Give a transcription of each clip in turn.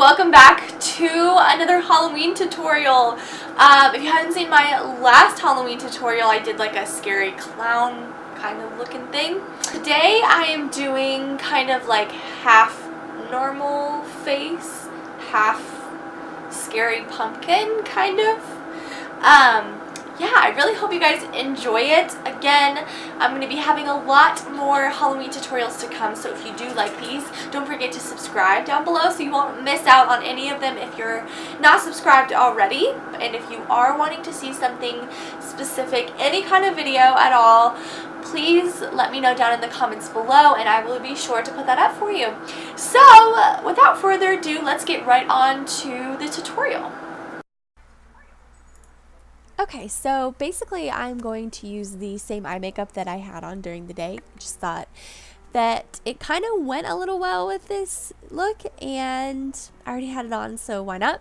welcome back to another Halloween tutorial. If you haven't seen my last Halloween tutorial, I did like a scary clown kind of looking thing. Today I am doing kind of like half normal face, half scary pumpkin kind of. Yeah, I really hope you guys enjoy it. Again, I'm going to be having a lot more Halloween tutorials to come, so if you do like these, don't forget to subscribe down below so you won't miss out on any of them if you're not subscribed already. And if you are wanting to see something specific, any kind of video at all, please let me know down in the comments below and I will be sure to put that up for you. So, without further ado, let's get right on to the tutorial. Okay, so basically I'm going to use the same eye makeup that I had on during the day. I just thought that it kind of went a little well with this look and I already had it on, so why not?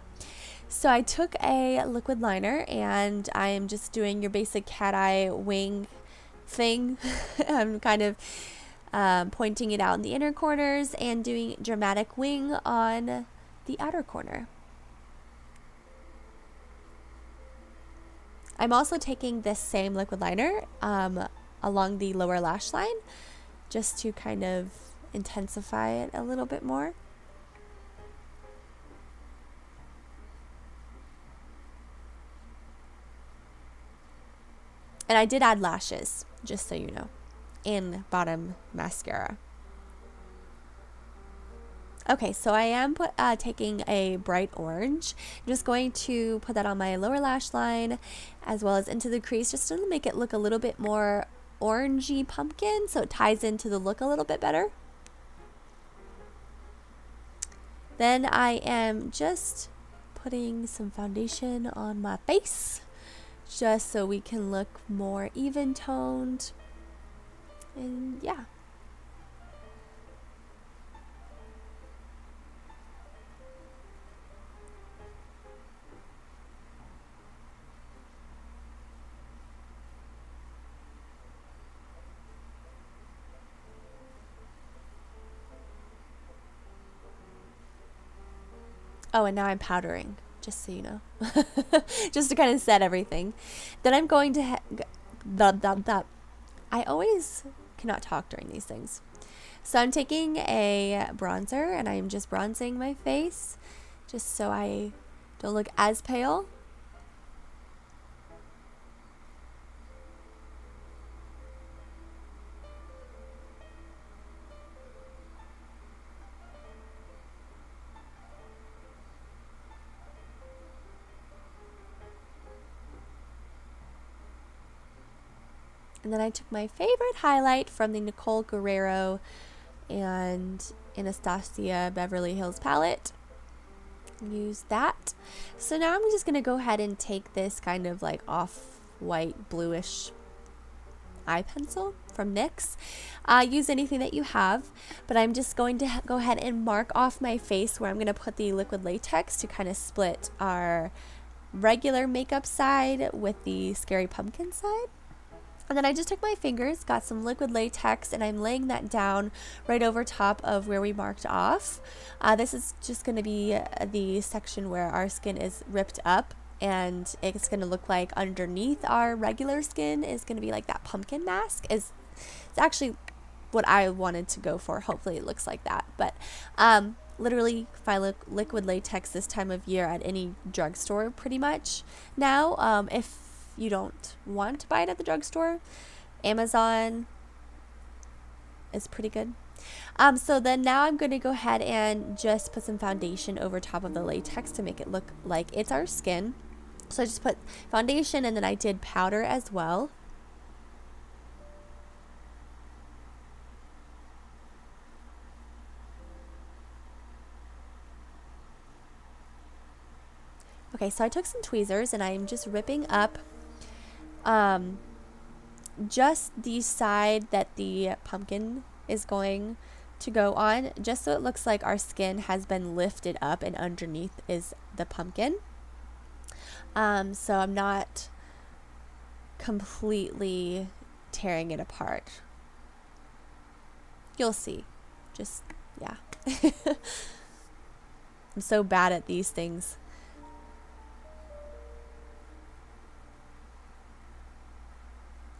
So I took a liquid liner and I am just doing your basic cat eye wing thing. I'm kind of pointing it out in the inner corners and doing dramatic wing on the outer corner. I'm also taking this same liquid liner along the lower lash line just to kind of intensify it a little bit more. And I did add lashes, just so you know, and bottom mascara. Okay, so I am taking a bright orange. I'm just going to put that on my lower lash line as well as into the crease just to make it look a little bit more orangey pumpkin so it ties into the look a little bit better. Then I am just putting some foundation on my face just so we can look more even toned. And yeah. Oh, and now I'm powdering, just so you know, just to kind of set everything. Then I'm going to, I always cannot talk during these things. So I'm taking a bronzer and I'm just bronzing my face just so I don't look as pale. And then I took my favorite highlight from the Nicole Guerrero and Anastasia Beverly Hills palette. Use that. So now I'm just going to go ahead and take this kind of like off-white bluish eye pencil from NYX. Use anything that you have, but I'm just going to go ahead and mark off my face where I'm going to put the liquid latex to kind of split our regular makeup side with the scary pumpkin side. And then I just took my fingers, got some liquid latex, and I'm laying that down right over top of where we marked off. This is just going to be the section where our skin is ripped up, and it's going to look like underneath our regular skin is going to be like that pumpkin mask. It's actually what I wanted to go for. Hopefully it looks like that. But literally find liquid latex this time of year at any drugstore pretty much now. If you don't want to buy it at the drugstore, Amazon is pretty good. So then now I'm going to go ahead and just put some foundation over top of the latex to make it look like it's our skin. So I just put foundation and then I did powder as well. Okay, so I took some tweezers and I'm just ripping up just the side that the pumpkin is going to go on, just so it looks like our skin has been lifted up and underneath is the pumpkin. So I'm not completely tearing it apart. You'll see. Just, yeah. I'm so bad at these things.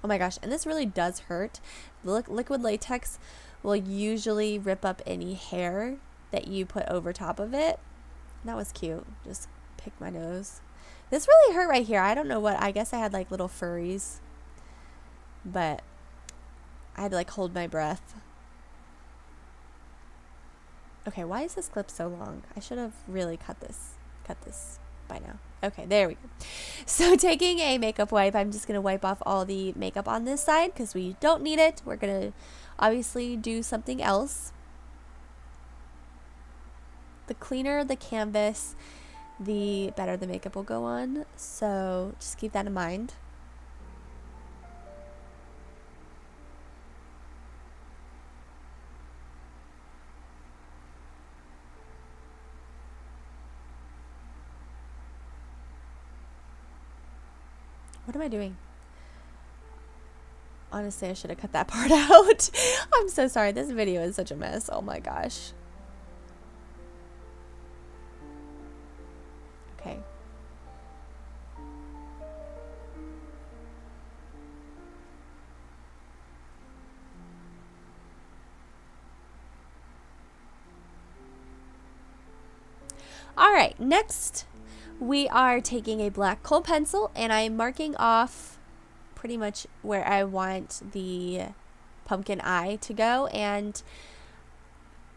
Oh my gosh, and this really does hurt. Liquid latex will usually rip up any hair that you put over top of it. That was cute. Just pick my nose. This really hurt right here. I don't know what. I guess I had like little furries. But I had to like hold my breath. Okay, why is this clip so long? I should have really cut this by now. Okay, there we go. So taking a makeup wipe, I'm just going to wipe off all the makeup on this side because we don't need it. We're going to obviously do something else. The cleaner the canvas, the better the makeup will go on. So just keep that in mind. What am I doing? Honestly, I should have cut that part out. I'm so sorry. This video is such a mess. Oh my gosh. Okay. All right, next we are taking a black kohl pencil and I'm marking off pretty much where I want the pumpkin eye to go. And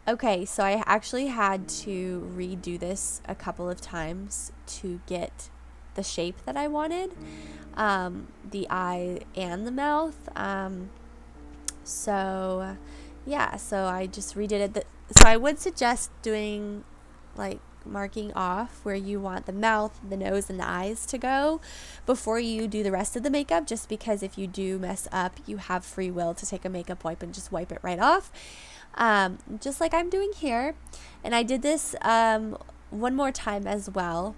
okay, so I actually had to redo this a couple of times to get the shape that I wanted, the eye and the mouth. So yeah, so I just redid it. So I would suggest doing like marking off where you want the mouth, the nose, and the eyes to go before you do the rest of the makeup, just because if you do mess up, you have free will to take a makeup wipe and just wipe it right off, just like I'm doing here. And I did this one more time as well,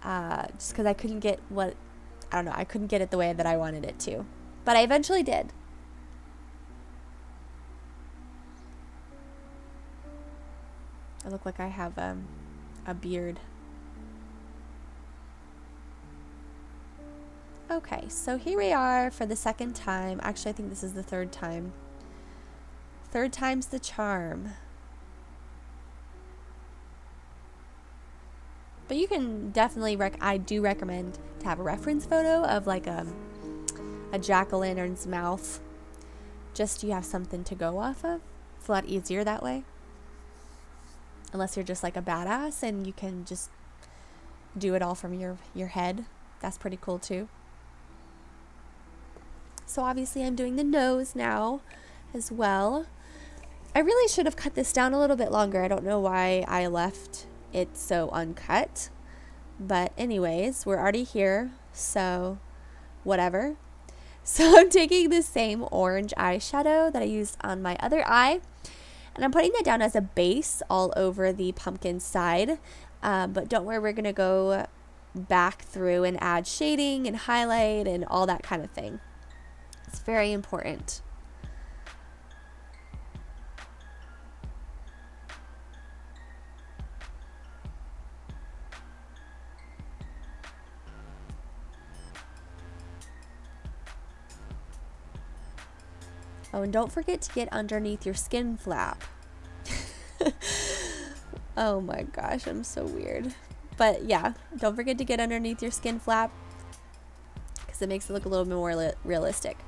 just because I couldn't get I couldn't get it the way that I wanted it to, but I eventually did. I look like I have a beard. Okay, so here we are for the second time. Actually, I think this is the third time. Third time's the charm. But you can definitely I do recommend to have a reference photo of like a jack-o'-lantern's mouth, just so you have something to go off of. It's a lot easier that way. Unless you're just like a badass and you can just do it all from your head. That's pretty cool too. So obviously I'm doing the nose now as well. I really should have cut this down a little bit longer. I don't know why I left it so uncut. But anyways, we're already here, so whatever. So I'm taking the same orange eyeshadow that I used on my other eye, and I'm putting that down as a base all over the pumpkin side. But don't worry, we're going to go back through and add shading and highlight and all that kind of thing. It's very important. Oh, and don't forget to get underneath your skin flap. Oh my gosh, I'm so weird. But yeah, don't forget to get underneath your skin flap because it makes it look a little bit more realistic.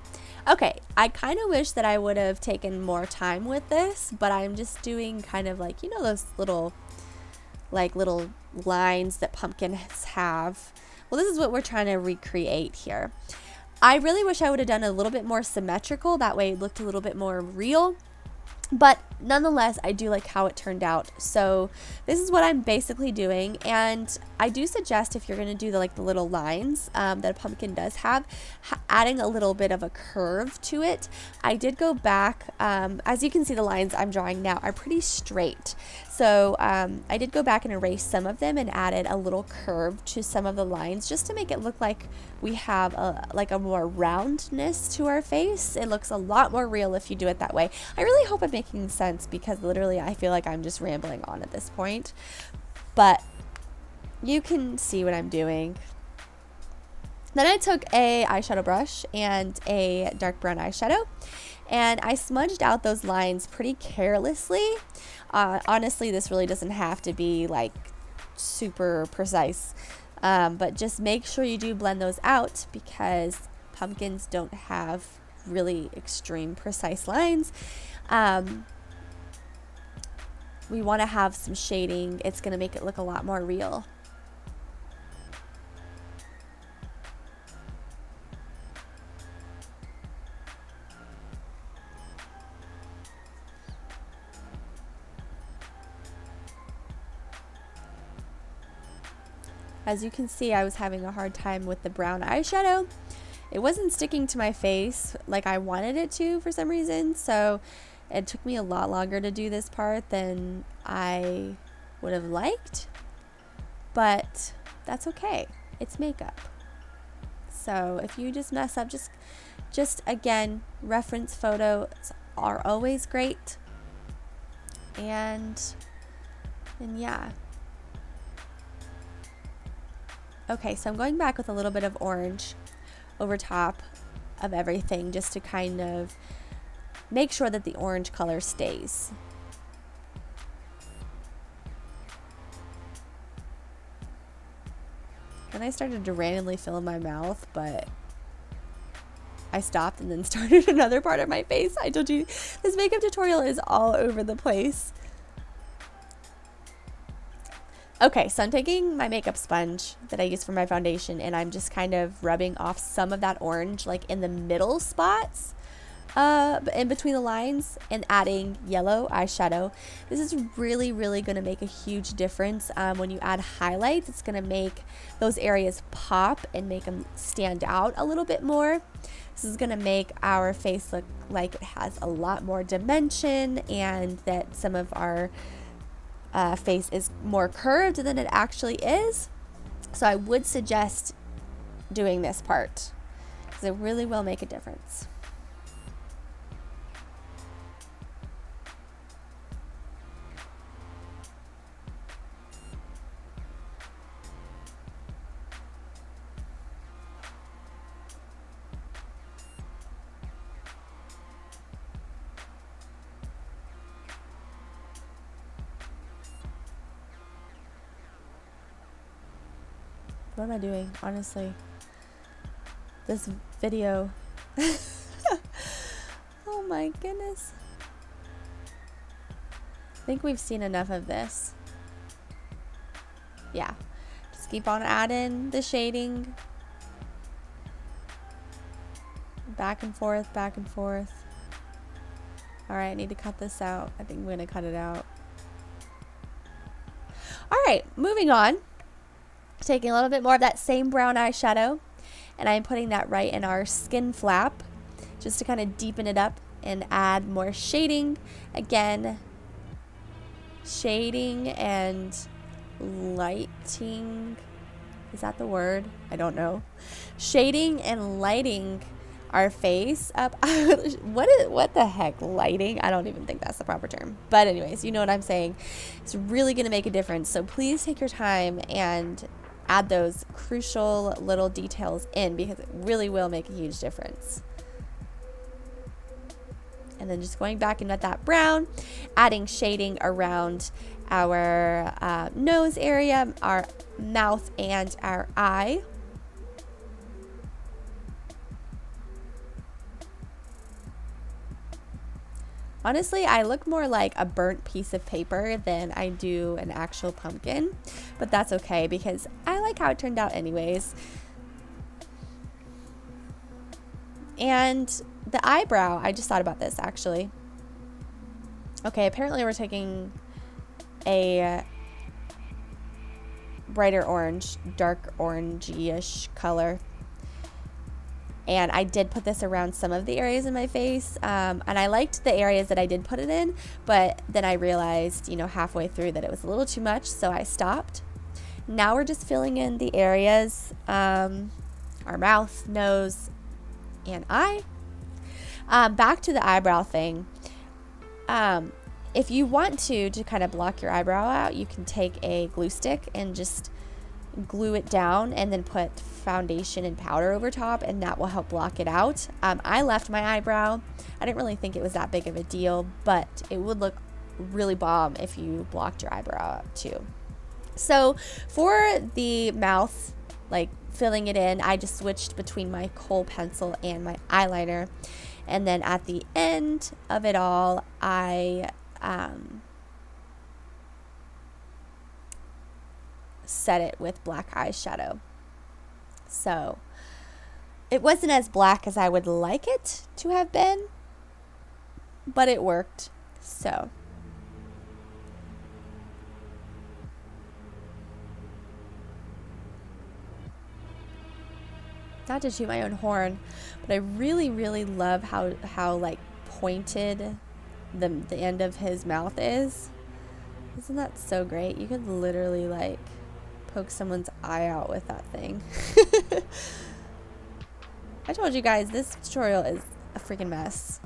Okay, I kind of wish that I would have taken more time with this, but I'm just doing kind of like, you know, those little lines that pumpkins have. Well, this is what we're trying to recreate here. I really wish I would have done a little bit more symmetrical. That way it looked a little bit more real. But nonetheless, I do like how it turned out. So this is what I'm basically doing. And I do suggest, if you're going to do the little lines that a pumpkin does have, adding a little bit of a curve to it. I did go back. As you can see, the lines I'm drawing now are pretty straight. So I did go back and erase some of them and added a little curve to some of the lines just to make it look like we have a more roundness to our face. It looks a lot more real if you do it that way. I really hope I'm making sense, because literally I feel like I'm just rambling on at this point. but you can see what I'm doing. Then I took a eyeshadow brush and a dark brown eyeshadow, and I smudged out those lines pretty carelessly. Honestly, this really doesn't have to be like super precise, but just make sure you do blend those out, because pumpkins don't have really extreme precise lines. We want to have some shading. It's going to make it look a lot more real. As you can see, I was having a hard time with the brown eyeshadow. It wasn't sticking to my face like I wanted it to for some reason, so it took me a lot longer to do this part than I would have liked, but that's okay. It's makeup. So if you just mess up, just again, reference photos are always great. And yeah. Okay, so I'm going back with a little bit of orange over top of everything, just to kind of make sure that the orange color stays. Then I started to randomly fill in my mouth, but I stopped and then started another part of my face. I told you, this makeup tutorial is all over the place. Okay, so I'm taking my makeup sponge that I use for my foundation, and I'm just kind of rubbing off some of that orange, like in the middle spots, in between the lines, and adding yellow eyeshadow. This is really, really going to make a huge difference. When you add highlights, it's going to make those areas pop and make them stand out a little bit more. This is going to make our face look like it has a lot more dimension, and that some of our face is more curved than it actually is. So I would suggest doing this part, because it really will make a difference. What am I doing? Honestly, this video. Oh my goodness. I think we've seen enough of this. Yeah. Just keep on adding the shading. Back and forth, back and forth. Alright, I need to cut this out. I think I'm going to cut it out. Alright, moving on. Taking a little bit more of that same brown eyeshadow, and I'm putting that right in our skin flap, just to kind of deepen it up and add more shading. Again, shading and lighting. Is that the word? I don't know. Shading and lighting our face up. What the heck? Lighting? I don't even think that's the proper term. But anyways, you know what I'm saying. It's really going to make a difference. So please take your time and add those crucial little details in, because it really will make a huge difference. And then just going back in with that brown, adding shading around our nose area, our mouth, and our eye. Honestly, I look more like a burnt piece of paper than I do an actual pumpkin, but that's okay because I like how it turned out anyways. And the eyebrow, I just thought about this actually. Okay, apparently we're taking a brighter orange, dark orangey-ish color. And I did put this around some of the areas in my face, and I liked the areas that I did put it in, but then I realized, halfway through that it was a little too much, so I stopped. Now we're just filling in the areas, our mouth, nose, and eye. Back to the eyebrow thing. If you want to kind of block your eyebrow out, you can take a glue stick and just glue it down and then put foundation and powder over top, and that will help block it out. I left my eyebrow. I didn't really think it was that big of a deal, but it would look really bomb if you blocked your eyebrow out too. So for the mouth, like filling it in, I just switched between my kohl pencil and my eyeliner, and then at the end of it all, I set it with black eyeshadow. So it wasn't as black as I would like it to have been, but it worked. So not to toot my own horn, but I really, really love how like pointed the end of his mouth is. Isn't that so great? You could literally like poke someone's eye out with that thing. I told you guys, this tutorial is a freaking mess.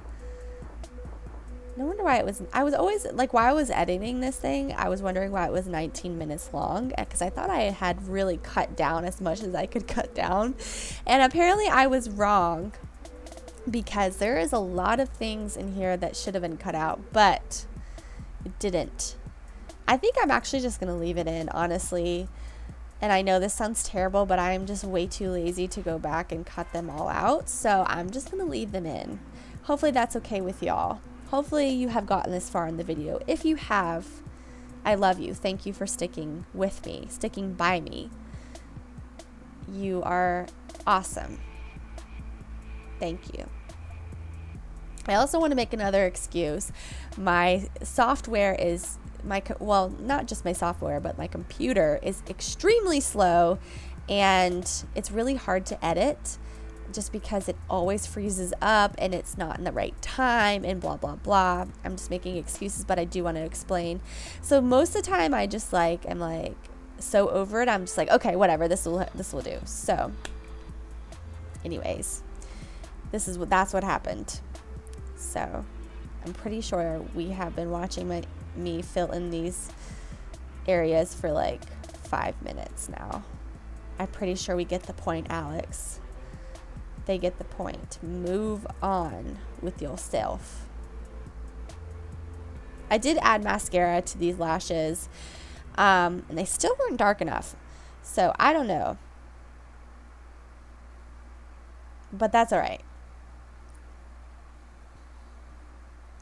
No wonder why I was always like, while I was editing this thing, I was wondering why it was 19 minutes long, because I thought I had really cut down as much as I could cut down, and apparently I was wrong, because there is a lot of things in here that should have been cut out, but it didn't. I think I'm actually just gonna leave it in, honestly. And I know this sounds terrible, but I'm just way too lazy to go back and cut them all out, so I'm just gonna leave them in. Hopefully that's okay with y'all. Hopefully you have gotten this far in the video. If you have, I love you. Thank you for sticking with me, sticking by me. You are awesome. Thank you. I also want to make another excuse. My software is, well, not just my software, but my computer is extremely slow, and it's really hard to edit, just because it always freezes up and it's not in the right time and blah blah blah. I'm just making excuses, but I do want to explain. So most of the time I just like, I'm like so over it, I'm just like, okay, whatever, this will do. So anyways, that's what happened. So I'm pretty sure we have been watching me fill in these areas for like 5 minutes now. I'm pretty sure we get the point, Alex. They get the point. Move on with yourself. I did add mascara to these lashes, and they still weren't dark enough. So I don't know. But that's all right.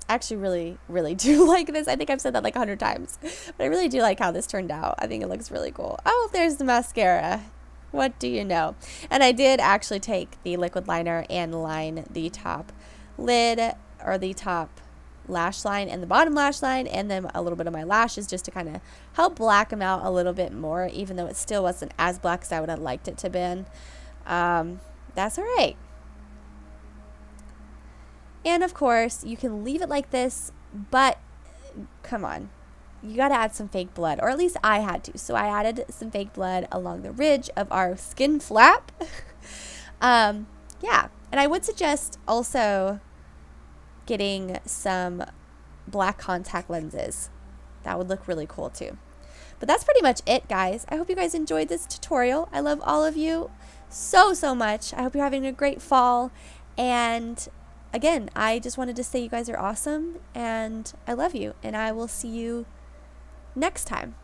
I actually really, really do like this. I think I've said that like 100 times. But I really do like how this turned out. I think it looks really cool. Oh, there's the mascara. What do you know? And I did actually take the liquid liner and line the top lid, or the top lash line and the bottom lash line, and then a little bit of my lashes, just to kind of help black them out a little bit more, even though it still wasn't as black as I would have liked it to been. That's all right. And of course, you can leave it like this, but come on. You got to add some fake blood, or at least I had to. So I added some fake blood along the ridge of our skin flap. Yeah. And I would suggest also getting some black contact lenses. That would look really cool too. But that's pretty much it, guys. I hope you guys enjoyed this tutorial. I love all of you so, so much. I hope you're having a great fall. And again, I just wanted to say you guys are awesome, and I love you, and I will see you next time.